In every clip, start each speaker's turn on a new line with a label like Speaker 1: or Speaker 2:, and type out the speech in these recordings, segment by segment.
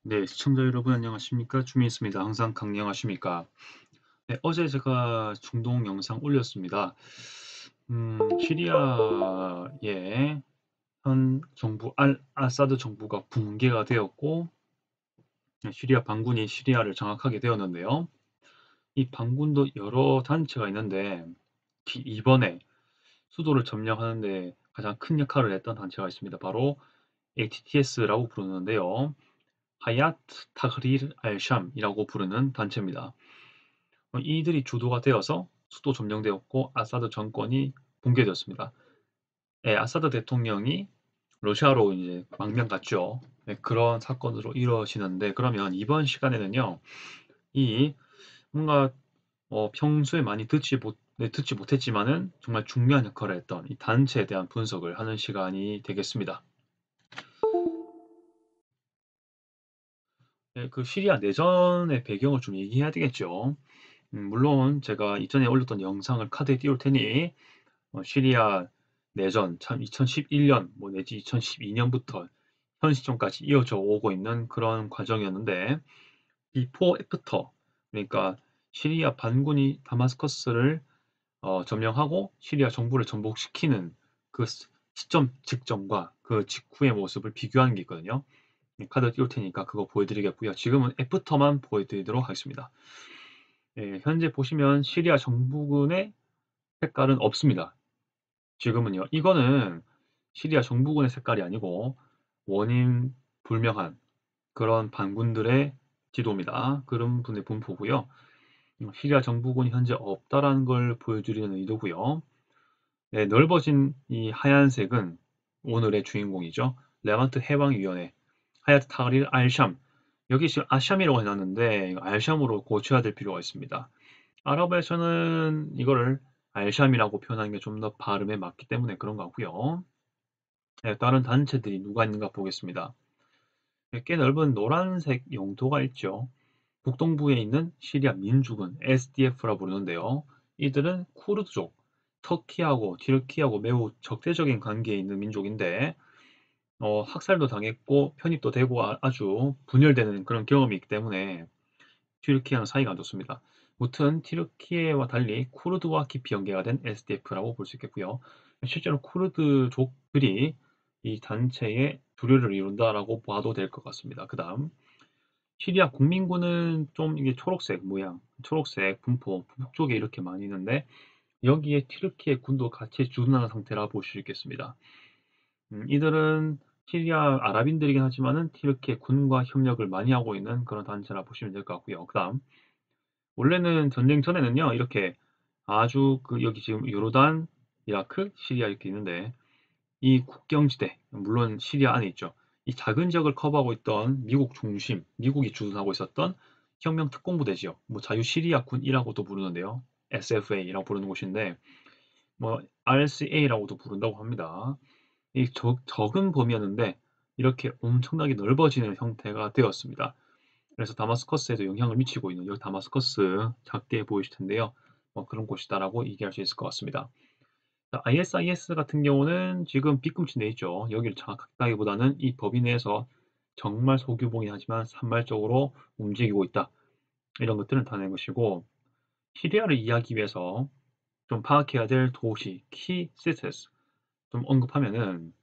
Speaker 1: 네, 시청자 여러분 안녕하십니까? 주민있습니다. 항상 강령하십니까? 네, 어제 제가 중동 영상 올렸습니다. 시리아의 현 정부 알 아사드 정부가 붕괴가 되었고, 네, 시리아 반군이 시리아를 장악하게 되었는데요. 이 반군도 여러 단체가 있는데 이번에 수도를 점령하는 데 가장 큰 역할을 했던 단체가 있습니다. 바로 HTS라고 부르는데요. 하야트 타흐릴 알샴이라고 부르는 단체입니다. 이들이 주도가 되어서 수도 점령되었고 아사드 정권이 붕괴되었습니다. 예, 아사드 대통령이 러시아로 이제 망명 갔죠. 네, 그런 사건으로 이루어지는데 그러면 이번 시간에는요. 이 뭔가 평소에 많이 듣지 못했지만은 정말 중요한 역할을 했던 이 단체에 대한 분석을 하는 시간이 되겠습니다. 예, 그 시리아 내전의 배경을 좀 얘기해야 되겠죠. 물론 제가 이전에 올렸던 영상을 카드에 띄울 테니 시리아 내전 참 2011년 뭐 내지 2012년부터 현 시점까지 이어져 오고 있는 그런 과정이었는데 비포 애프터 그러니까 시리아 반군이 다마스커스를 점령하고 시리아 정부를 전복시키는 그 시점 직전과 그 직후의 모습을 비교하는 게 있거든요. 카드 띄울 테니까 그거 보여드리겠고요. 지금은 애프터만 보여드리도록 하겠습니다. 예, 현재 보시면 시리아 정부군의 색깔은 없습니다. 지금은요. 이거는 시리아 정부군의 색깔이 아니고 원인 불명한 그런 반군들의 지도입니다. 그런 분의 분포고요. 시리아 정부군이 현재 없다라는 걸 보여주려는 의도고요. 네, 넓어진 이 하얀색은 오늘의 주인공이죠. 레반트 해방위원회 하얏트 타흐릴 알샴. 여기 지금 아샴이라고 해놨는데 알샴으로 고쳐야 될 필요가 있습니다. 아랍에서는 이거를 알샴이라고 표현하는 게 좀 더 발음에 맞기 때문에 그런 것 같고요. 네, 다른 단체들이 누가 있는가 보겠습니다. 네, 꽤 넓은 노란색 영토가 있죠. 북동부에 있는 시리아 민주군 SDF라 부르는데요. 이들은 쿠르드족, 터키하고 튀르키하고 매우 적대적인 관계에 있는 민족인데 학살도 당했고 편입도 되고 아주 분열되는 그런 경험이 있기 때문에 튀르키예랑 사이가 안 좋습니다. 무튼 튀르키예와 달리 쿠르드와 깊이 연계가 된 SDF라고 볼 수 있겠고요. 실제로 쿠르드족들이 이 단체의 주류를 이룬다라고 봐도 될 것 같습니다. 그 다음 시리아 국민군은 좀 이게 초록색 모양, 초록색 분포, 북쪽에 이렇게 많이 있는데 여기에 튀르키예 군도 같이 주둔하는 상태라 볼 수 있겠습니다. 이들은 시리아 아랍인들이긴 하지만은 튀르키예 군과 협력을 많이 하고 있는 그런 단체라 보시면 될 것 같고요. 그 다음 원래는 전쟁 전에는요, 이렇게 아주 여기 지금 요르단, 이라크, 시리아 이렇게 있는데, 이 국경지대, 물론 시리아 안에 있죠. 이 작은 지역을 커버하고 있던 미국 중심, 미국이 주둔하고 있었던 혁명 특공부대 지역, 뭐 자유 시리아 군이라고도 부르는데요. SFA라고 부르는 곳인데, 뭐 RCA라고도 부른다고 합니다. 이 적은 범위였는데, 이렇게 엄청나게 넓어지는 형태가 되었습니다. 그래서 다마스커스에도 영향을 미치고 있는 여기 다마스커스 작게 보이실 텐데요. 그런 곳이다라고 얘기할 수 있을 것 같습니다. ISIS 같은 경우는 지금 뒤꿈치 내 있죠. 여기를 장악하기보다는 이 범위 내에서 정말 소규모이긴 하지만 산발적으로 움직이고 있다. 이런 것들을 나타낸 것이고 시리아를 이해하기 위해서 좀 파악해야 될 도시, 키 시티스 좀 언급하면은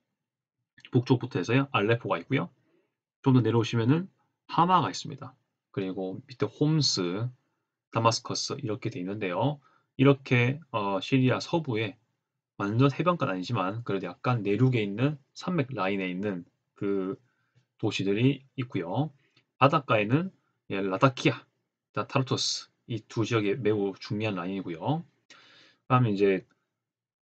Speaker 1: 북쪽부터 해서요. 알레포가 있고요. 좀 더 내려오시면은 하마가 있습니다. 그리고 밑에 홈스, 다마스커스 이렇게 돼 있는데요. 이렇게 시리아 서부에 완전 해변가는 아니지만 그래도 약간 내륙에 있는 산맥 라인에 있는 그 도시들이 있고요. 바닷가에는 예, 라다키아, 타르투스 이 두 지역이 매우 중요한 라인이고요. 그다음에 이제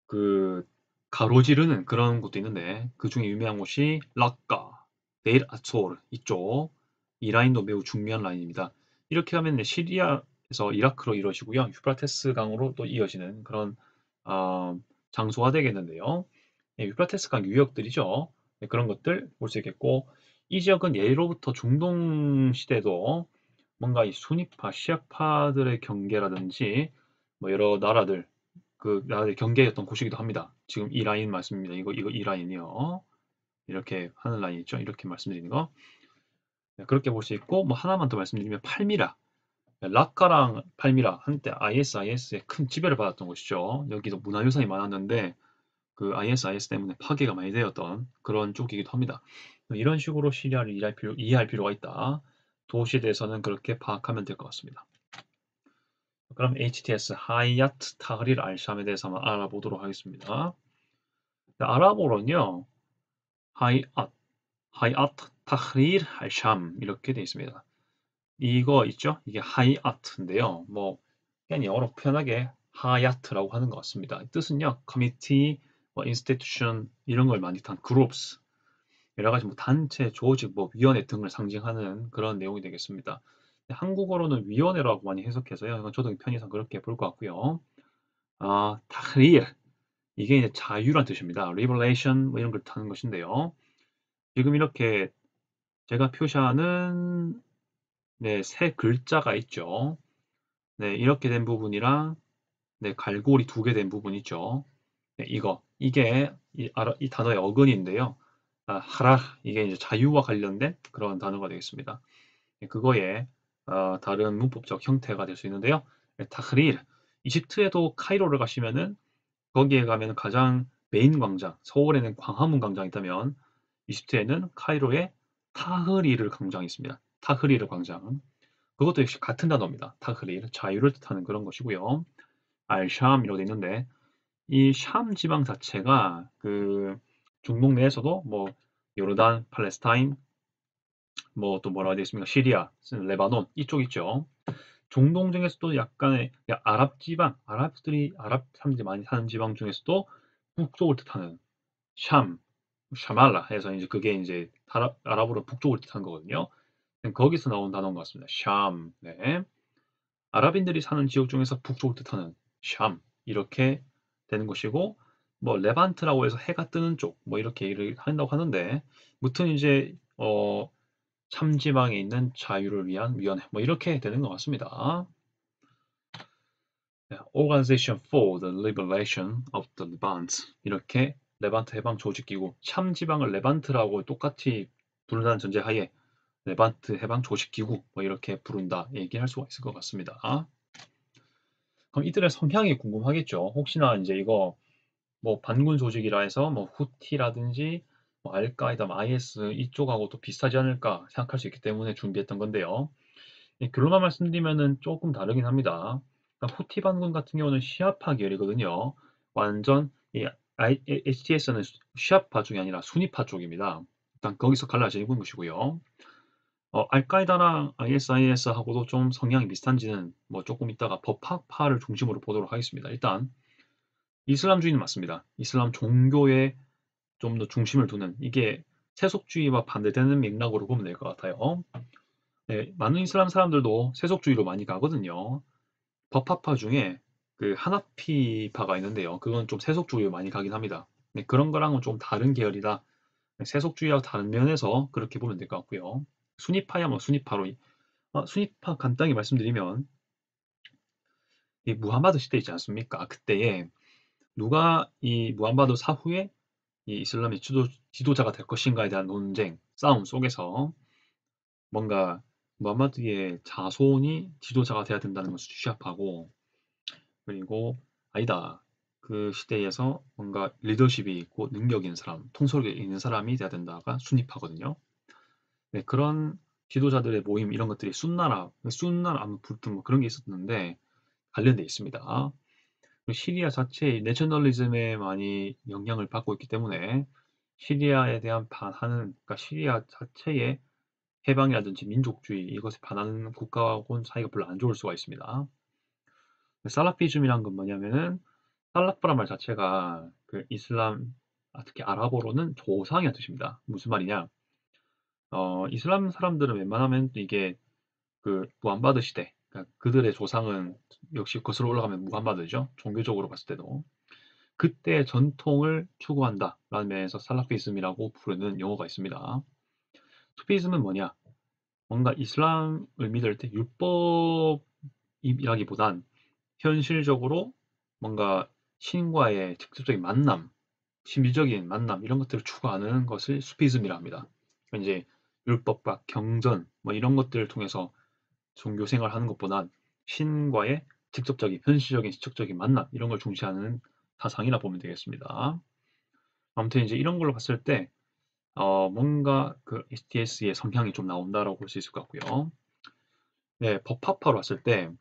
Speaker 1: 그 가로지르는 그런 곳도 있는데 그 중에 유명한 곳이 락까, 데일 아초르 이쪽 이 라인도 매우 중요한 라인입니다. 이렇게 하면 이제 시리아에서 이라크로 이루어지고요. 유프라테스 강으로 또 이어지는 그런 어, 장소가 되겠는데요. 예, 유프라테스 강 유역들이죠. 네, 그런 것들 볼 수 있겠고 이 지역은 예로부터 중동 시대도 뭔가 이 수니파, 시아파들의 경계라든지 뭐 여러 나라들 그 나라의 경계였던 곳이기도 합니다. 지금 이 라인 말씀입니다. 이거 이 라인이요. 이렇게 하는 라인 있죠. 이렇게 말씀드리는 거. 네, 그렇게 볼 수 있고 뭐 하나만 더 말씀드리면 팔미라. 네, 라카랑 팔미라 한때 ISIS의 큰 지배를 받았던 곳이죠. 여기도 문화유산이 많았는데 그 ISIS 때문에 파괴가 많이 되었던 그런 쪽이기도 합니다. 이런 식으로 시리아를 이해할 필요가 있다. 도시에 대해서는 그렇게 파악하면 될 것 같습니다. 그럼 HTS 하이아트 타흐릴 알샴에 대해서 한번 알아보도록 하겠습니다. 아랍어로는요, 하이아트 타흐릴 알샴 이렇게 되어 있습니다. 이거 있죠? 이게 하이아트인데요. 뭐 그냥 영어로 편하게 하야트라고 하는 것 같습니다. 뜻은요, 커미티, 뭐 인스티튜션 이런 걸 많이 탄 groups, 여러 가지 뭐 단체, 조직, 뭐 위원회 등을 상징하는 그런 내용이 되겠습니다. 한국어로는 위원회라고 많이 해석해서요. 이건 저도 편의상 그렇게 볼 것 같고요. 타흐릴 이게 이제 자유란 뜻입니다. liberation 뭐 이런 걸 타는 것인데요. 지금 이렇게 제가 표시하는 네, 세 글자가 있죠. 네, 이렇게 된 부분이랑 네, 갈고리 두 개 된 부분 있죠. 네, 이게 이 단어의 어근인데요. 하라 이게 이제 자유와 관련된 그런 단어가 되겠습니다. 네, 그거의 다른 문법적 형태가 될 수 있는데요. 네, 타흐릴 이집트에도 카이로를 가시면은 거기에 가면 가장 메인 광장, 서울에는 광화문 광장이 있다면 이집트에는 카이로에 타흐리르 광장이 있습니다. 타흐리르 광장. 그것도 역시 같은 단어입니다. 타흐리르, 자유를 뜻하는 그런 것이고요. 알샴이라고 되어 있는데 이 샴 지방 자체가 그 중동 내에서도 뭐 요르단, 팔레스타인, 뭐 또 뭐라고 되어 있습니까? 시리아, 레바논 이쪽 있죠. 중동 중에서도 약간의 아랍 지방, 아랍 사람들이 많이 사는 지방 중에서도 북쪽을 뜻하는 샴, 샤말라 해서 이제 그게 이제 아랍어로 북쪽을 뜻하는 거거든요. 거기서 나온 단어인 것 같습니다. 샴. 네. 아랍인들이 사는 지역 중에서 북쪽을 뜻하는 샴 이렇게 되는 것이고 뭐 레반트라고 해서 해가 뜨는 쪽 뭐 이렇게 얘기를 한다고 하는데 무튼 이제 참지방에 있는 자유를 위한 위원회 뭐 이렇게 되는 것 같습니다. Organization for the Liberation of the Levant 이렇게 레반트 해방 조직기구 참지방을 레반트라고 똑같이 부른다는 전제하에 레반트 해방 조직기구 뭐 이렇게 부른다 얘기할 수가 있을 것 같습니다. 그럼 이들의 성향이 궁금하겠죠. 혹시나 이제 이거 뭐 반군 조직이라 해서 뭐 후티라든지 뭐 알카이다, 뭐 IS 이쪽하고 또 비슷하지 않을까 생각할 수 있기 때문에 준비했던 건데요. 결론만 말씀드리면은 조금 다르긴 합니다. 그러니까 후티 반군 같은 경우는 시아파 계열이거든요. 완전 이 HTS는 시아파 쪽이 아니라 수니파 쪽입니다. 일단 거기서 갈라지는 것이고요. 알카이다랑 ISIS하고도 좀 성향이 비슷한지는 뭐 조금 이따가 법학파를 중심으로 보도록 하겠습니다. 일단 이슬람주의는 맞습니다. 이슬람 종교에 좀 더 중심을 두는 이게 세속주의와 반대되는 맥락으로 보면 될 것 같아요. 네, 많은 이슬람 사람들도 세속주의로 많이 가거든요. 법학파 중에 그 하나피파가 있는데요. 그건 좀 세속주의로 많이 가긴 합니다. 네, 그런 거랑은 좀 다른 계열이다. 세속주의하고 다른 면에서 그렇게 보면 될 것 같고요. 수니파야 뭐 수니파로 수니파 간단히 말씀드리면 이 무함마드 시대 있지 않습니까? 그때에 누가 이 무함마드 사후에 이 이슬람의 지도자가 될 것인가에 대한 논쟁, 싸움 속에서 뭔가 무함마드의 자손이 지도자가 돼야 된다는 것을 취합하고 그리고 아니다. 그 시대에서 뭔가 리더십이 있고 능력 있는 사람, 통솔력 있는 사람이 돼야 된다가 순위파거든요. 네, 그런 지도자들의 모임 이런 것들이 순나라 아무튼 뭐 그런 게 있었는데 관련돼 있습니다. 시리아 자체의 내셔널리즘에 많이 영향을 받고 있기 때문에 시리아에 대한 반하는, 그러니까 시리아 자체의 해방이라든지 민족주의 이것에 반하는 국가하고는 사이가 별로 안 좋을 수가 있습니다. 살라피즘이란 건 뭐냐면은 살라프란 말 자체가 그 이슬람, 특히 아랍어로는 조상이라는 뜻입니다. 무슨 말이냐? 이슬람 사람들은 웬만하면 이게 그 무함마드 시대, 그러니까 그들의 조상은 역시 거슬러 올라가면 무함마드죠. 종교적으로 봤을 때도. 그때 전통을 추구한다라는 면에서 살라피즘이라고 부르는 용어가 있습니다. 수피즘은 뭐냐? 뭔가 이슬람을 믿을 때 율법이라기보단 현실적으로 뭔가 신과의 직접적인 만남, 심리적인 만남 이런 것들을 추구하는 것을 수피즘이라 합니다. 이제 율법과 경전 뭐 이런 것들을 통해서 종교 생활을 하는 것보단 신과의 직접적인 현실적인 지적적인 만남 이런 걸 중시하는 사상이라 보면 되겠습니다. 아무튼 이제 이런 걸로 봤을 때 뭔가 그 STS의 성향이 좀 나온다라고 볼 수 있을 것 같고요. 네, 법화파로 봤을 때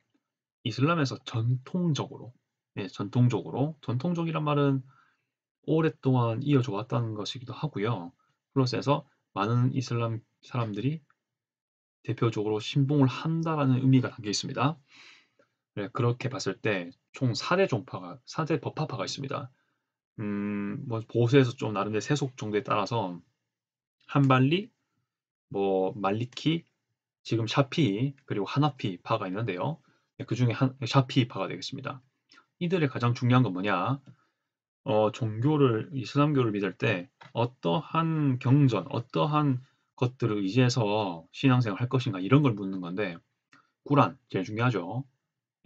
Speaker 1: 이슬람에서 전통적으로, 네, 전통적이란 말은 오랫동안 이어져 왔다는 것이기도 하고요. 플러스해서 많은 이슬람 사람들이 대표적으로 신봉을 한다라는 의미가 담겨 있습니다. 네, 그렇게 봤을 때 총 4대 법화파가 있습니다. 뭐 보수에서 좀 나름대로 세속 정도에 따라서 한발리, 뭐 말리키, 지금 샤피 그리고 하나피 파가 있는데요. 네, 그 중에 샤피 파가 되겠습니다. 이들의 가장 중요한 건 뭐냐? 이슬람교를 믿을 때 어떠한 경전, 어떠한 것들을 의지해서 신앙생활 할 것인가 이런 걸 묻는 건데 꾸란 제일 중요하죠.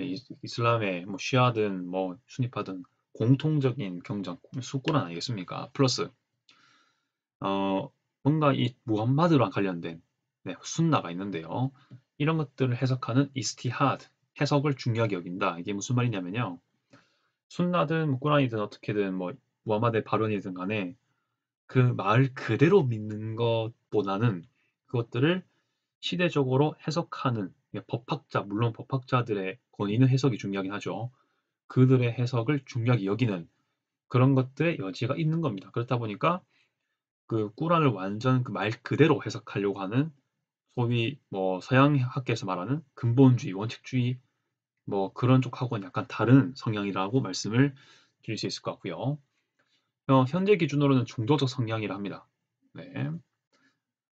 Speaker 1: 예, 이슬람의 뭐 시아든 뭐 수니파든 공통적인 경전 꾸란 아니겠습니까? 플러스 어, 뭔가 이 무함마드랑 관련된 네, 순나가 있는데요. 이런 것들을 해석하는 이스티하드 해석을 중요하게 여긴다. 이게 무슨 말이냐면요. 순나든 뭐 꾸란이든 어떻게든 뭐 무함마드의 발언이든 간에 그 말 그대로 믿는 것보다는 그것들을 시대적으로 해석하는 법학자, 물론 법학자들의 권위는 해석이 중요하긴 하죠. 그들의 해석을 중요하게 여기는 그런 것들의 여지가 있는 겁니다. 그렇다 보니까 그 꾸란을 완전 그 말 그대로 해석하려고 하는 소위 뭐 서양학계에서 말하는 근본주의, 원칙주의 뭐 그런 쪽하고는 약간 다른 성향이라고 말씀을 드릴 수 있을 것 같고요. 현재 기준으로는 중도적 성향이라 합니다. 네.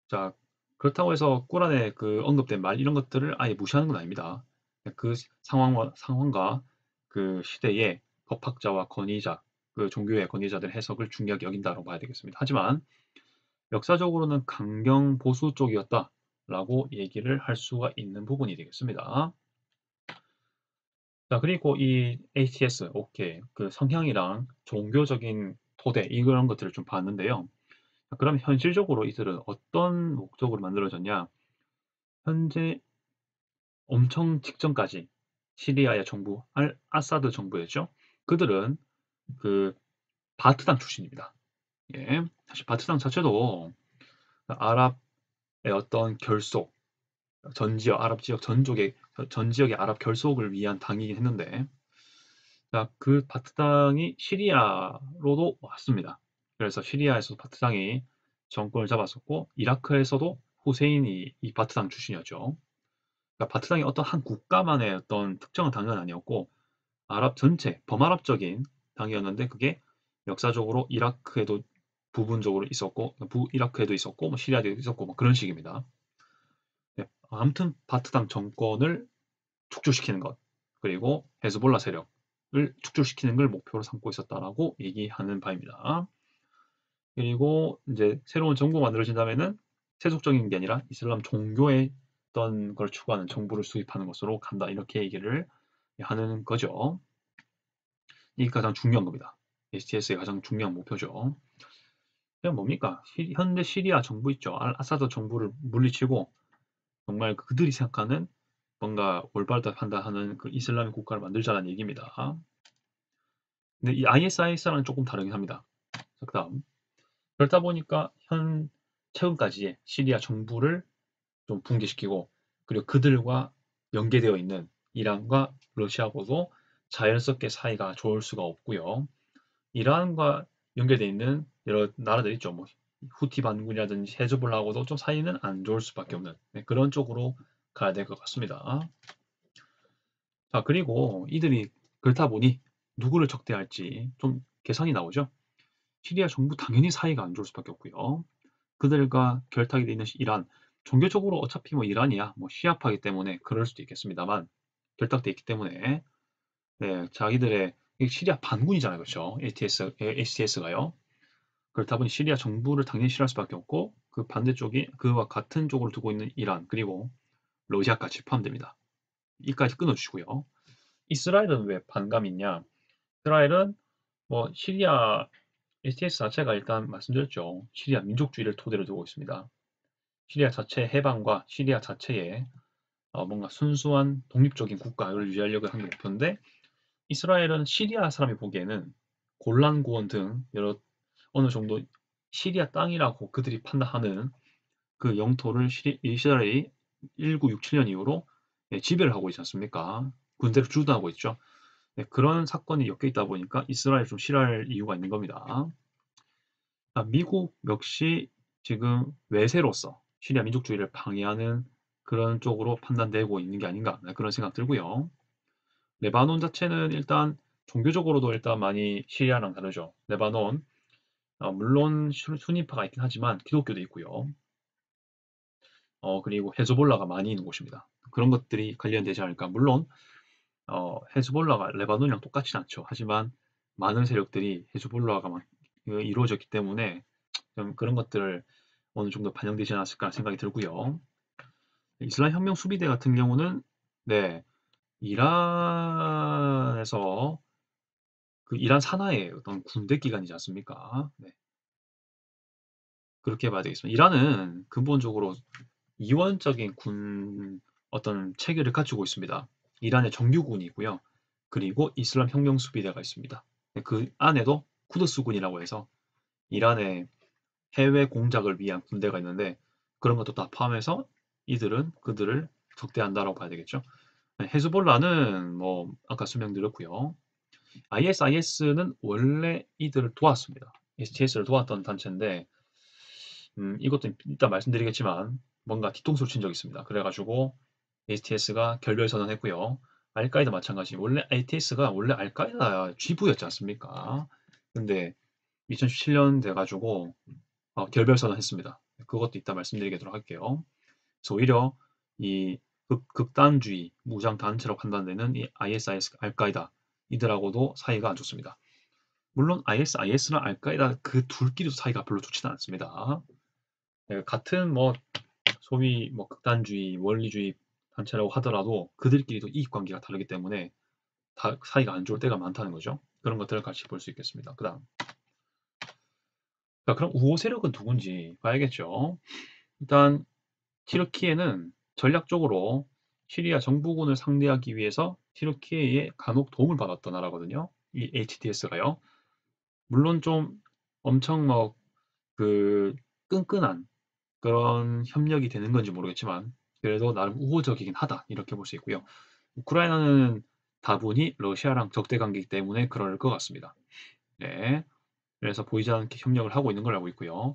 Speaker 1: 자, 그렇다고 해서 꾸란에 그 언급된 말 이런 것들을 아예 무시하는 건 아닙니다. 그 상황과 그 시대의 법학자와 권위자, 그 종교의 권위자들의 해석을 중요하게 여긴다고 봐야 되겠습니다. 하지만 역사적으로는 강경 보수 쪽이었다라고 얘기를 할 수가 있는 부분이 되겠습니다. 자, 그리고 이 HTS, 오케이, 그 성향이랑 종교적인 토대 이런 것들을 좀 봤는데요. 그럼 현실적으로 이들은 어떤 목적으로 만들어졌냐? 현재 엄청 직전까지 시리아의 정부, 아사드 정부였죠. 그들은 그 바트당 출신입니다. 예, 사실 바트당 자체도 아랍의 어떤 결속, 아랍 지역 전 지역의 아랍 결속을 위한 당이긴 했는데, 자, 그 바트당이 시리아로도 왔습니다. 그래서 시리아에서 바트당이 정권을 잡았었고, 이라크에서도 후세인이 이 바트당 출신이었죠. 그러니까 바트당이 어떤 한 국가만의 어떤 특정한 당은 아니었고, 아랍 전체, 범아랍적인 당이었는데, 그게 역사적으로 이라크에도 부분적으로 있었고, 이라크에도 있었고, 뭐 시리아에도 있었고, 뭐 그런 식입니다. 네, 아무튼 바트당 정권을 축출시키는 것, 그리고 헤즈볼라 세력을 축출시키는 걸 목표로 삼고 있었다라고 얘기하는 바입니다. 그리고 이제 새로운 정부가 만들어진다면은 세속적인 게 아니라 이슬람 종교의 어떤 걸 추구하는 정부를 수립하는 것으로 간다. 이렇게 얘기를 하는 거죠. 이게 가장 중요한 겁니다. HTS의 가장 중요한 목표죠. 그냥 뭡니까? 현대 시리아 정부 있죠. 아사드 정부를 물리치고 정말 그들이 생각하는 뭔가 올바르다 판단하는 그 이슬람의 국가를 만들자는 얘기입니다. 근데 이 ISIS랑은 조금 다르긴 합니다. 그다음 그렇다 보니까 최근까지의 시리아 정부를 좀 붕괴시키고 그리고 그들과 연계되어 있는 이란과 러시아하고도 자연스럽게 사이가 좋을 수가 없고요. 이란과 연결되어 있는 여러 나라들 있죠. 뭐 후티 반군이라든지 헤즈볼라하고도 좀 사이는 안 좋을 수밖에 없는 그런 쪽으로 가야 될 것 같습니다. 자, 그리고 이들이 그렇다 보니 누구를 적대할지 좀 계산이 나오죠. 시리아 정부 당연히 사이가 안 좋을 수밖에 없고요. 그들과 결탁이 돼 있는 이란, 종교적으로 어차피 뭐 이란이야, 뭐 시아파이기 때문에 그럴 수도 있겠습니다만 결탁돼 있기 때문에 네, 자기들의 시리아 반군이잖아요, 그렇죠? HTS가요. 그렇다 보니 시리아 정부를 당연히 싫어할 수밖에 없고 그 반대쪽이 그와 같은 쪽으로 두고 있는 이란 그리고 러시아까지 포함됩니다. 이까지 끊어주시고요. 이스라엘은 왜 반감이 있냐? 이스라엘은 뭐 시리아 STS 자체가 일단 말씀드렸죠. 시리아 민족주의를 토대로 두고 있습니다. 시리아 자체 해방과 시리아 자체의 뭔가 순수한 독립적인 국가를 유지하려고 하는 게 목표인데 이스라엘은 시리아 사람이 보기에는 골란 고원 등 여러 어느 정도 시리아 땅이라고 그들이 판단하는 그 영토를 이스라엘이 1967년 이후로 지배를 하고 있지 않습니까? 군대를 주도하고 있죠. 네, 그런 사건이 엮여 있다 보니까 이스라엘 좀 싫어할 이유가 있는 겁니다. 미국 역시 지금 외세로서 시리아 민족주의를 방해하는 그런 쪽으로 판단되고 있는 게 아닌가 그런 생각 들고요. 레바논 자체는 일단 종교적으로도 일단 많이 시리아랑 다르죠. 레바논 물론 순니파가 있긴 하지만 기독교도 있고요. 그리고 헤즈볼라가 많이 있는 곳입니다. 그런 것들이 관련되지 않을까. 물론 헤즈볼라가 레바논이랑 똑같진 않죠. 하지만 많은 세력들이 헤즈볼라가 막 이루어졌기 때문에 좀 그런 것들을 어느 정도 반영되지 않았을까 생각이 들고요. 이슬람 혁명 수비대 같은 경우는 네, 이란에서 그 이란 산하의 어떤 군대 기관이지 않습니까? 네, 그렇게 봐야 되겠습니다. 이란은 근본적으로 이원적인 어떤 체계를 갖추고 있습니다. 이란의 정규군이 있고요. 그리고 이슬람 혁명 수비대가 있습니다. 그 안에도 쿠드스군이라고 해서 이란의 해외 공작을 위한 군대가 있는데 그런 것도 다 포함해서 이들은 그들을 적대한다라고 봐야 되겠죠. 헤즈볼라는 뭐 아까 설명드렸고요. ISIS는 원래 이들을 도왔습니다. STS를 도왔던 단체인데 이것도 이따 말씀드리겠지만 뭔가 뒤통수를 친 적이 있습니다. 그래가지고 STS가 결별 선언했고요. 알카이다 마찬가지. 원래 ATS가 원래 알카이다 쥐부였지 않습니까? 근데 2017년 돼가지고 결별 선언했습니다. 그것도 이따 말씀드리도록 할게요. 그래서 오히려 이 극단주의 무장 단체로 판단되는 이 ISIS 알카이다 이들하고도 사이가 안 좋습니다. 물론 ISIS랑 알카이다 그 둘끼리도 사이가 별로 좋지는 않습니다. 같은 뭐 소위 뭐 극단주의, 원리주의 단체라고 하더라도 그들끼리도 이익 관계가 다르기 때문에 사이가 안 좋을 때가 많다는 거죠. 그런 것들을 같이 볼 수 있겠습니다. 그다음. 자, 그럼 우호 세력은 누군지 봐야겠죠. 일단 튀르키예는 전략적으로 시리아 정부군을 상대하기 위해서 튀르키예의 간혹 도움을 받았던 나라거든요. 이 HTS가요. 물론 좀 엄청 뭐 그 끈끈한 그런 협력이 되는 건지 모르겠지만 그래도 나름 우호적이긴 하다 이렇게 볼 수 있고요. 우크라이나는 다분히 러시아랑 적대 관계이기 때문에 그럴 것 같습니다. 네, 그래서 보이지 않게 협력을 하고 있는 걸 알고 있고요.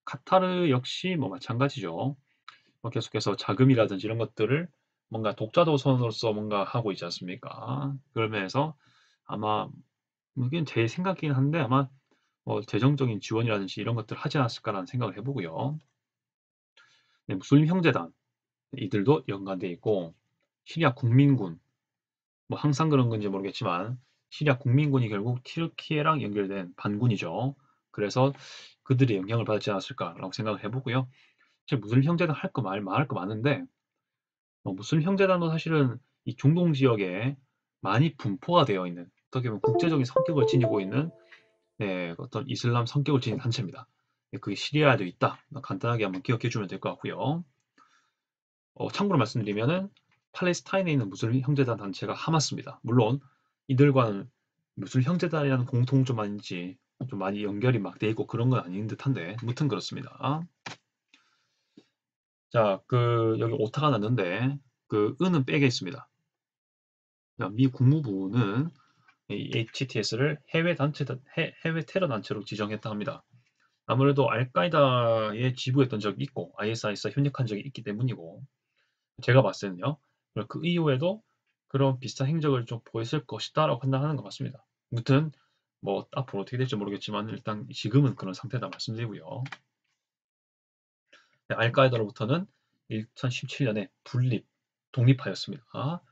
Speaker 1: 카타르 역시 뭐 마찬가지죠. 계속해서 자금이라든지 이런 것들을 뭔가 독자도선으로서 뭔가 하고 있지 않습니까? 그러면서 아마 이게 제 생각이긴 한데 아마 재정적인 지원이라든지 이런 것들을 하지 않았을까라는 생각을 해보고요. 네, 무슬림 형제단 이들도 연관돼 있고 시리아 국민군 뭐 항상 그런 건지 모르겠지만 시리아 국민군이 결국 튀르키예랑 연결된 반군이죠. 그래서 그들의 영향을 받지 않았을까라고 생각을 해보고요. 사실 무슬림 형제단 할 거 말할 거 많은데 무슬림 형제단도 사실은 이 중동 지역에 많이 분포가 되어 있는 어떻게 보면 국제적인 성격을 지니고 있는 네, 어떤 이슬람 성격을 지닌 단체입니다. 네, 그게 시리아에도 있다. 간단하게 한번 기억해 주면 될 것 같고요. 참고로 말씀드리면은 팔레스타인에 있는 무슬림 형제단 단체가 하마스입니다. 물론 이들과는 무슬림 형제단이라는 공통점 아닌지 좀 많이 연결이 막 돼 있고 그런 건 아닌 듯한데 무튼 그렇습니다. 자, 여기 오타가 났는데 그 은은 빼겠습니다. 미 국무부는 이 HTS를 해외 테러 단체로 지정했다 합니다. 아무래도 알카이다에 지부했던 적이 있고 ISIS와 협력한 적이 있기 때문이고 제가 봤을 때는요. 그 이후에도 그런 비슷한 행적을 좀 보였을 것이다라고 판단하는 것 같습니다. 무튼 뭐 앞으로 어떻게 될지 모르겠지만 일단 지금은 그런 상태다 말씀드리고요. 네, 알카이다로부터는 2017년에 독립하였습니다.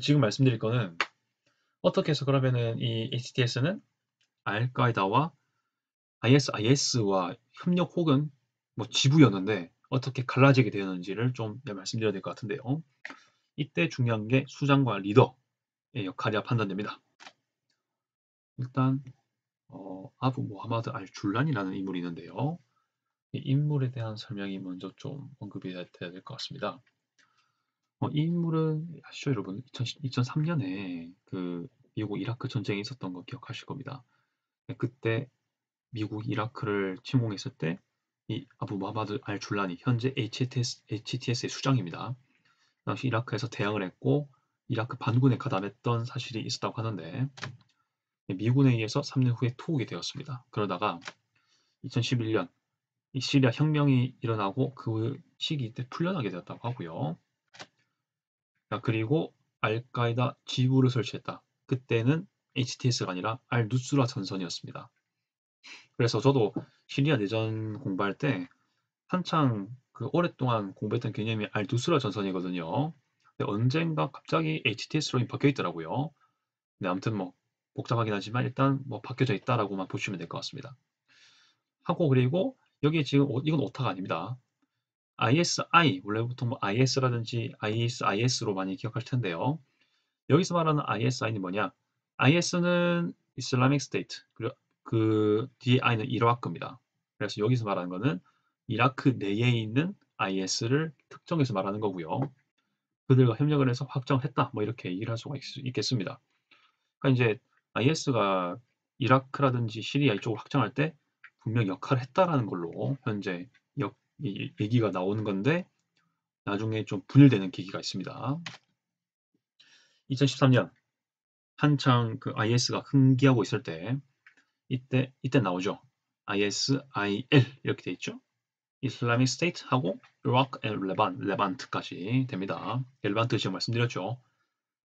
Speaker 1: 지금 말씀드릴 거는 어떻게 해서 그러면은 이 HTS는 알카이다와 ISIS와 협력 혹은 뭐 지부였는데 어떻게 갈라지게 되었는지를 좀 말씀드려야 될 것 같은데요. 이때 중요한 게 수장과 리더의 역할이라 판단됩니다. 일단 아부 모하마드 알 줄란이라는 인물이 있는데요. 이 인물에 대한 설명이 먼저 좀 언급이 돼야 될 것 같습니다. 이 인물은 아시죠, 여러분? 2003년에 그 미국 이라크 전쟁이 있었던 거 기억하실 겁니다. 그때 미국 이라크를 침공했을 때 이 아부 마바드 알 줄라니 현재 HTS의 수장입니다. 당시 이라크에서 대항을 했고 이라크 반군에 가담했던 사실이 있었다고 하는데 미군에 의해서 3년 후에 투옥이 되었습니다. 그러다가 2011년 이 시리아 혁명이 일어나고 그 시기 때 풀려나게 되었다고 하고요. 그리고 알카에다 지부를 설치했다. 그때는 HTS가 아니라 알누스라 전선이었습니다. 그래서 저도 시리아 내전 공부할 때 한창 그 오랫동안 공부했던 개념이 알누스라 전선이거든요. 근데 언젠가 갑자기 HTS로 바뀌어 있더라고요. 네, 아무튼 뭐 복잡하긴 하지만 일단 뭐 바뀌어져 있다라고만 보시면 될 것 같습니다. 하고 그리고 여기 지금 이건 오타가 아닙니다. ISI 원래 보통 뭐 IS라든지 ISIS로 많이 기억할 텐데요. 여기서 말하는 ISI는 뭐냐? IS는 이슬라믹 스테이트 그리고 그 DI는 이라크입니다. 그래서 여기서 말하는 거는 이라크 내에 있는 IS를 특정해서 말하는 거고요. 그들과 협력을 해서 확정했다. 뭐 이렇게 얘기를 할 수가 있겠습니다. 그러니까 이제 IS가 이라크라든지 시리아 이쪽을 확장할 때 분명 역할을 했다라는 걸로 현재 얘기가 나오는 건데 나중에 좀 분열되는 계기가 있습니다. 2013년 한창 그 IS가 흥기하고 있을 때 이때 나오죠. ISIL 이렇게 돼 있죠. 이슬라믹 스테이트하고 이라크 앤 레반트까지 됩니다. 레반트 지역 말씀드렸죠.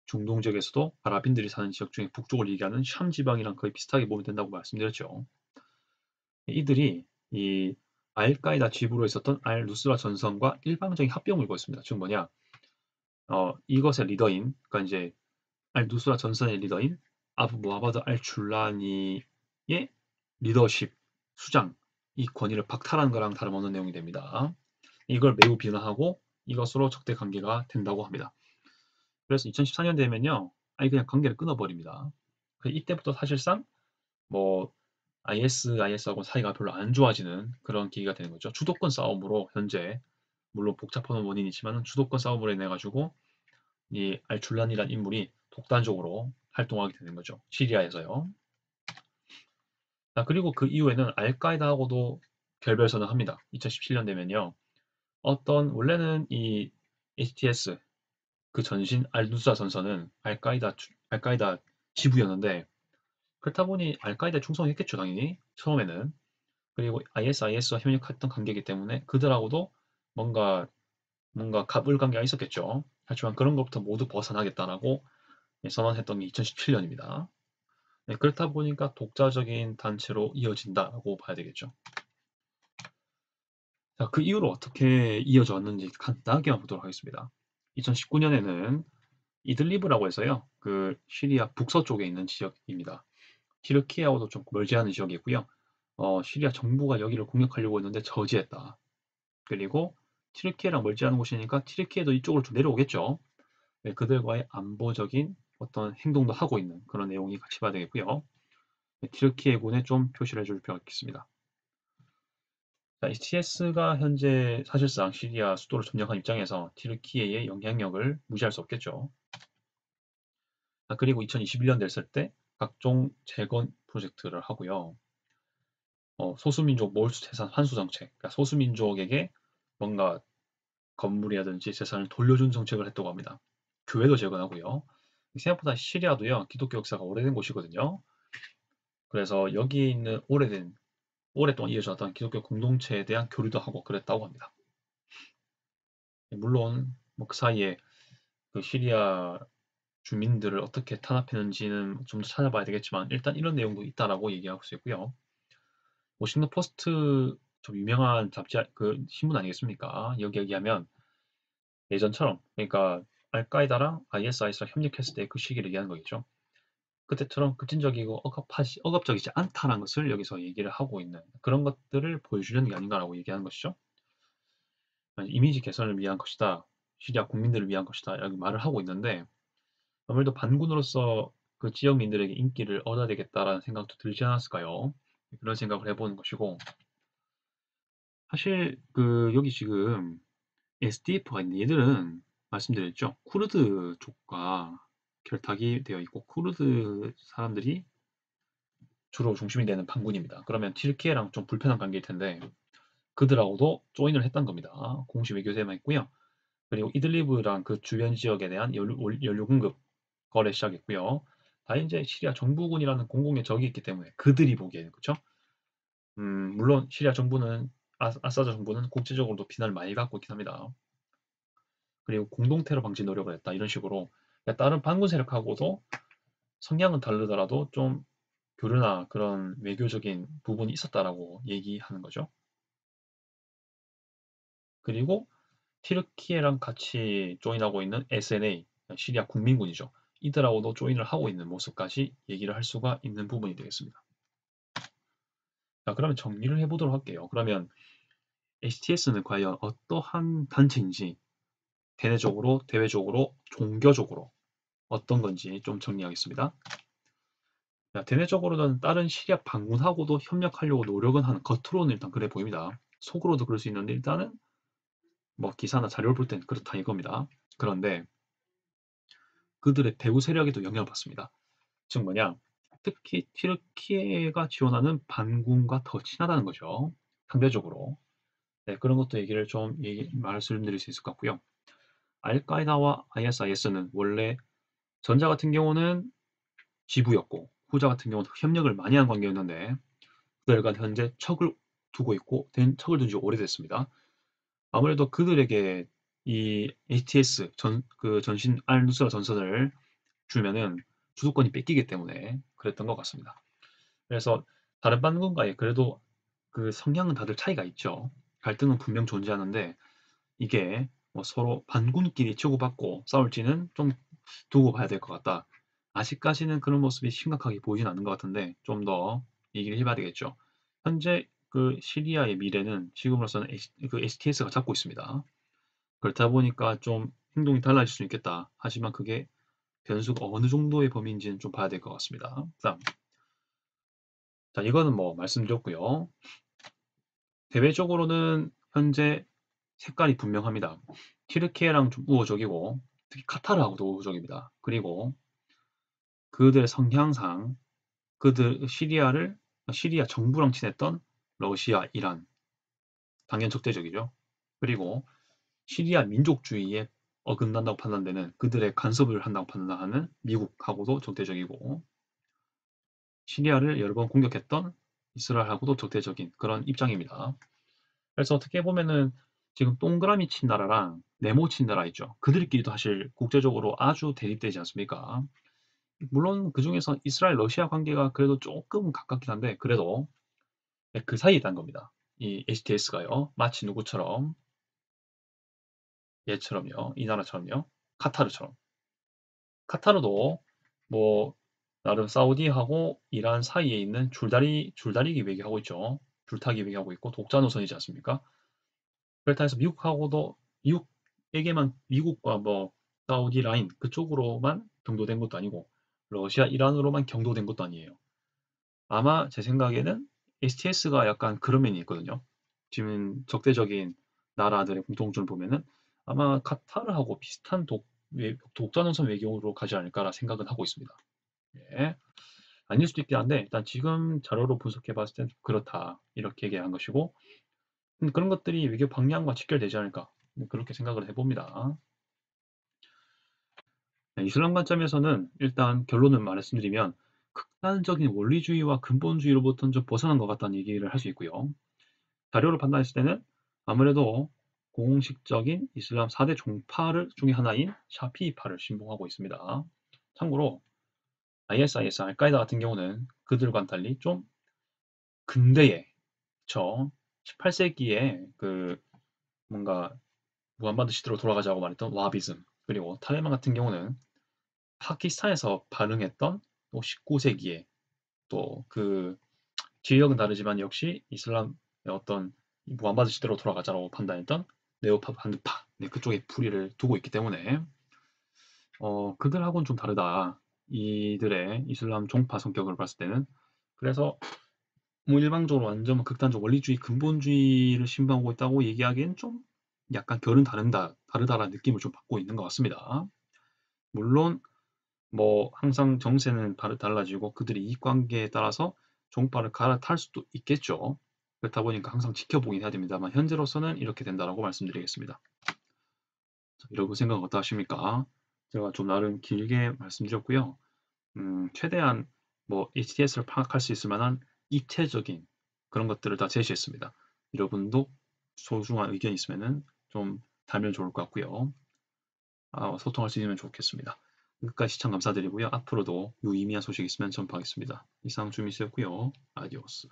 Speaker 1: 중동 지역에서도 아랍인들이 사는 지역 중에 북쪽을 얘기하는 샴 지방이랑 거의 비슷하게 보면 된다고 말씀드렸죠. 이들이 이 알카에다 지부로 있었던 알 누스라 전선과 일방적인 합병을 이루었습니다. 즉 뭐냐? 이것의 리더인, 그러니까 이제 알 누스라 전선의 리더인 아부 무하바드 알 줄라니의 리더십, 수장, 이 권위를 박탈한 거랑 다름없는 내용이 됩니다. 이걸 매우 비난하고 이것으로 적대 관계가 된다고 합니다. 그래서 2014년 되면요, 아예 그냥 관계를 끊어버립니다. 이때부터 사실상 뭐 IS하고 사이가 별로 안 좋아지는 그런 계기가 되는 거죠. 주도권 싸움으로 현재 물론 복잡한 원인이지만 주도권 싸움으로 인해 가지고 이 알줄란이라는 인물이 독단적으로 활동하게 되는 거죠. 시리아에서요. 그리고 그 이후에는 알카에다하고도 결별선을 합니다. 2017년 되면요. 원래는 이 HTS 그 전신 알누스라 전선은 알카에다 지부였는데 그렇다 보니 알카에다에 충성했겠죠, 당연히 처음에는. 그리고 IS와 협력했던 관계이기 때문에 그들하고도 뭔가 갑을관계가 있었겠죠. 하지만 그런 것부터 모두 벗어나겠다라고 선언했던 게 2017년입니다. 네, 그렇다 보니까 독자적인 단체로 이어진다고 봐야 되겠죠. 자, 그 이후로 어떻게 이어져 왔는지 간단하게만 보도록 하겠습니다. 2019년에는 이들리브라고 해서요. 그 시리아 북서쪽에 있는 지역입니다. 티르키예하고도 좀 멀지 않은 지역이고요. 시리아 정부가 여기를 공격하려고 했는데 저지했다. 그리고 티르키예랑 멀지 않은 곳이니까 티르키예도 이쪽으로 좀 내려오겠죠. 네, 그들과의 안보적인 어떤 행동도 하고 있는 그런 내용이 같이 봐야 되겠고요. 네, 티르키예군에 좀 표시를 해줄 필요가 있겠습니다. HTS가 현재 사실상 시리아 수도를 점령한 입장에서 티르키예의 영향력을 무시할 수 없겠죠. 그리고 2021년 됐을 때 각종 재건 프로젝트를 하고요. 소수민족 몰수 재산 환수 정책, 그러니까 소수민족에게 뭔가 건물이라든지 재산을 돌려준 정책을 했다고 합니다. 교회도 재건하고요. 생각보다 시리아도요, 기독교 역사가 오래된 곳이거든요. 그래서 여기 있는 오랫동안 이어졌던 기독교 공동체에 대한 교류도 하고 그랬다고 합니다. 물론 그 사이에 그 시리아 주민들을 어떻게 탄압했는지는 좀 더 찾아봐야 되겠지만 일단 이런 내용도 있다라고 얘기하고 수 있고요. 워싱턴 포스트 좀 유명한 잡지 그 신문 아니겠습니까? 여기 얘기하면 예전처럼 그러니까 알카에다랑 ISIS랑 협력했을 때 그 시기를 얘기하는 거겠죠. 그때처럼 급진적이고 억압적이지 않다는 것을 여기서 얘기를 하고 있는 그런 것들을 보여주려는 게 아닌가라고 얘기하는 것이죠. 이미지 개선을 위한 것이다. 시리아 국민들을 위한 것이다. 이렇게 말을 하고 있는데 아무래도 반군으로서 그 지역민들에게 인기를 얻어야 되겠다라는 생각도 들지 않았을까요? 그런 생각을 해보는 것이고 사실 여기 지금 SDF가 있는데 얘들은 말씀드렸죠. 쿠르드 쪽과 결탁이 되어 있고 쿠르드 사람들이 주로 중심이 되는 반군입니다. 그러면 튀르키예랑 좀 불편한 관계일 텐데 그들하고도 조인을 했던 겁니다. 공식 외교제만 있고요. 그리고 이들리브랑 그 주변 지역에 대한 연료 공급 거래 시작했고요. 다 이제 시리아 정부군이라는 공공의 적이 있기 때문에 그들이 보기에는 그렇죠. 물론 시리아 정부는 아사드 정부는 국제적으로도 비난을 많이 받고 있긴 합니다. 그리고 공동 테러 방지 노력을 했다 이런 식으로 그러니까 다른 반군 세력하고도 성향은 다르더라도 좀 교류나 그런 외교적인 부분이 있었다라고 얘기하는 거죠. 그리고 튀르키예랑 같이 조인하고 있는 SNA, 시리아 국민군이죠. 이들하고도 조인을 하고 있는 모습까지 얘기를 할 수가 있는 부분이 되겠습니다. 자, 그러면 정리를 해보도록 할게요. 그러면 HTS는 과연 어떠한 단체인지 대외적으로, 종교적으로 어떤 건지 좀 정리하겠습니다. 자, 대내적으로는 다른 시리아 반군하고도 협력하려고 노력은 하는 겉으로는 일단 그래 보입니다. 속으로도 그럴 수 있는데 일단은 뭐 기사나 자료를 볼 땐 그렇다 이겁니다. 그런데 그들의 배후 세력에도 영향을 받습니다. 즉 뭐냐? 특히 튀르키예가 지원하는 반군과 더 친하다는 거죠. 상대적으로. 네, 그런 것도 얘기를 좀 말씀드릴 수 있을 것 같고요. 알카에다와 ISIS는 원래 전자 같은 경우는 지부였고 후자 같은 경우는 협력을 많이 한 관계였는데 그들과 현재 척을 두고 있고 척을 둔 지 오래됐습니다. 아무래도 그들에게 이 HTS 전신 알누스라 전선을 주면은 주도권이 뺏기기 때문에 그랬던 것 같습니다. 그래서 다른 반군과의 그래도 그 성향은 다들 차이가 있죠. 갈등은 분명 존재하는데 이게 뭐 서로 반군끼리 치고받고 싸울지는 좀 두고 봐야 될 것 같다. 아직까지는 그런 모습이 심각하게 보이진 않는 것 같은데 좀 더 얘기를 해봐야 되겠죠. 현재 그 시리아의 미래는 지금으로서는 HTS가 잡고 있습니다. 그렇다 보니까 좀 행동이 달라질 수 있겠다. 하지만 그게 변수가 어느 정도의 범위인지는 좀 봐야 될 것 같습니다. 다음. 자, 이거는 뭐 말씀드렸고요. 대외적으로는 현재 색깔이 분명합니다. 튀르키예랑 좀 우호적이고 특히 카타르하고도 우호적입니다. 그리고 그들의 성향상 시리아 정부랑 친했던 러시아, 이란 당연 적대적이죠. 그리고 시리아 민족주의에 어긋난다고 판단되는 그들의 간섭을 한다고 판단하는 미국하고도 적대적이고 시리아를 여러 번 공격했던 이스라엘하고도 적대적인 그런 입장입니다. 그래서 어떻게 보면은 지금 동그라미 친 나라랑 네모 친 나라 있죠. 그들끼리도 사실 국제적으로 아주 대립되지 않습니까? 물론 그중에서 이스라엘 러시아 관계가 그래도 조금 가깝긴 한데 그래도 그 사이에 있다는 겁니다. 이 HTS가요. 마치 누구처럼 얘처럼요. 이 나라처럼요. 카타르처럼. 카타르도 뭐 나름 사우디하고 이란 사이에 있는 줄다리기 외교하고 있죠. 줄타기 외교하고 있고 독자 노선이지 않습니까? 그렇다 해서 미국에게만 미국과 뭐 사우디 라인 그쪽으로만 경도된 것도 아니고 러시아, 이란으로만 경도된 것도 아니에요. 아마 제 생각에는 HTS가 약간 그런 면이 있거든요. 지금 적대적인 나라들의 공통점을 보면은 아마 카타르하고 비슷한 독자노선 외교로 가지 않을까라 생각은 하고 있습니다. 예. 아닐 수도 있긴 한데 일단 지금 자료로 분석해 봤을 땐 그렇다 이렇게 얘기한 것이고 그런 것들이 외교 방향과 직결되지 않을까 그렇게 생각을 해봅니다. 네, 이슬람 관점에서는 일단 결론을 말씀드리면 극단적인 원리주의와 근본주의로부터는 좀 벗어난 것 같다는 얘기를 할 수 있고요. 자료를 판단했을 때는 아무래도 공식적인 이슬람 4대 종파 중에 하나인 샤피이파를 신봉하고 있습니다. 참고로 ISIS, 알카에다 같은 경우는 그들과는 달리 좀 근대에 저 18세기에 그 뭔가 무함마드 시대로 돌아가자고 말했던 와하비즘 그리고 탈레반 같은 경우는 파키스탄에서 발흥했던 또 19세기에 또 그 지역은 다르지만 역시 이슬람의 어떤 무함마드 시대로 돌아가자라고 판단했던 네오파 반드파 네, 그쪽에 풀이를 두고 있기 때문에 그들하고는 좀 다르다. 이들의 이슬람 종파 성격을 봤을 때는 그래서 뭐 일방적으로 완전 극단적 원리주의 근본주의를 신봉하고 있다고 얘기하기엔 좀 약간 결은 다르다라는 느낌을 좀 받고 있는 것 같습니다. 물론 뭐 항상 정세는 달라지고 그들의 이익관계에 따라서 종파를 갈아탈 수도 있겠죠. 그렇다 보니까 항상 지켜보긴 해야 됩니다만 현재로서는 이렇게 된다라고 말씀드리겠습니다. 자, 여러분 생각 어떠하십니까? 제가 좀 나름 길게 말씀드렸고요. 최대한 뭐 HTS를 파악할 수 있을 만한 입체적인 그런 것들을 다 제시했습니다. 여러분도 소중한 의견 있으면은 좀 달면 좋을 것 같고요. 소통할 수 있으면 좋겠습니다. 끝까지 시청 감사드리고요. 앞으로도 유의미한 소식 있으면 전파하겠습니다. 이상 주미수였고요. 아디오스.